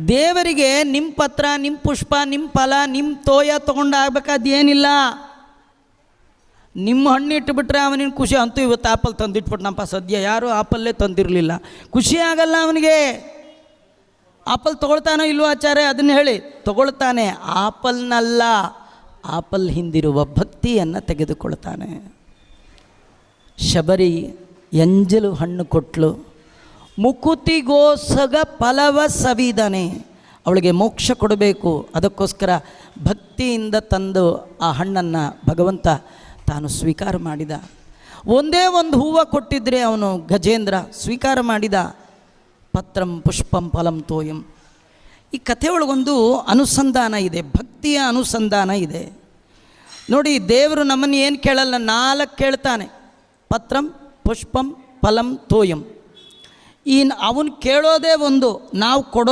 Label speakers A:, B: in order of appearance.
A: ದೇವರಿಗೆ ನಿಮ್ಮ ಪತ್ರ, ನಿಮ್ಮ ಪುಷ್ಪ, ನಿಮ್ಮ ಫಲ, ನಿಮ್ಮ ತೋಯ ತೊಗೊಂಡು ಆಗ್ಬೇಕಾದೇನಿಲ್ಲ. ನಿಮ್ಮ ಹಣ್ಣು ಇಟ್ಟುಬಿಟ್ರೆ ಅವನಿಗೆ ಖುಷಿ. ಅಂತೂ ಇವತ್ತು ಆಪಲ್ ತಂದಿಟ್ಬಿಟ್ನಪ್ಪ, ಸದ್ಯ ಯಾರೂ ಆಪಲ್ಲೇ ತಂದಿರಲಿಲ್ಲ, ಖುಷಿ ಆಗಲ್ಲ ಅವನಿಗೆ. ಆಪಲ್ ತೊಗೊಳ್ತಾನೋ ಇಲ್ವೋ ಆಚಾರ್ಯ ಅದನ್ನು ಹೇಳಿ, ತೊಗೊಳ್ತಾನೆ. ಆಪಲ್ನಲ್ಲ, ಆಪಲ್ ಹಿಂದಿರುವ ಭಕ್ತಿಯನ್ನು ತೆಗೆದುಕೊಳ್ತಾನೆ. ಶಬರಿ ಎಂಜಲು ಹಣ್ಣು ಕೊಟ್ಲು, ಮುಕುತಿಗೋಸಗ ಫಲವ ಸವಿದನೆ. ಅವಳಿಗೆ ಮೋಕ್ಷ ಕೊಡಬೇಕು, ಅದಕ್ಕೋಸ್ಕರ ಭಕ್ತಿಯಿಂದ ತಂದು ಆ ಹಣ್ಣನ್ನು ಭಗವಂತ ತಾನು ಸ್ವೀಕಾರ ಮಾಡಿದ. ಒಂದೇ ಒಂದು ಹೂವು ಕೊಟ್ಟಿದ್ದರೆ ಅವನು ಗಜೇಂದ್ರ ಸ್ವೀಕಾರ ಮಾಡಿದ. ಪತ್ರಂ ಪುಷ್ಪಂ ಫಲಂ ತೋಯಂ. ಈ ಕಥೆಯೊಳಗೊಂದು ಅನುಸಂಧಾನ ಇದೆ, ಭಕ್ತಿಯ ಅನುಸಂಧಾನ ಇದೆ ನೋಡಿ. ದೇವರು ನಮ್ಮನ್ನು ಏನು ಕೇಳಲ್ಲ, 4 ಕೇಳ್ತಾನೆ. ಪತ್ರಂ ಪುಷ್ಪಂ ಫಲಂ ತೋಯಂ. ಅವನು ಕೇಳೋದೇ ಒಂದು, ನಾವು ಕೊಡೋ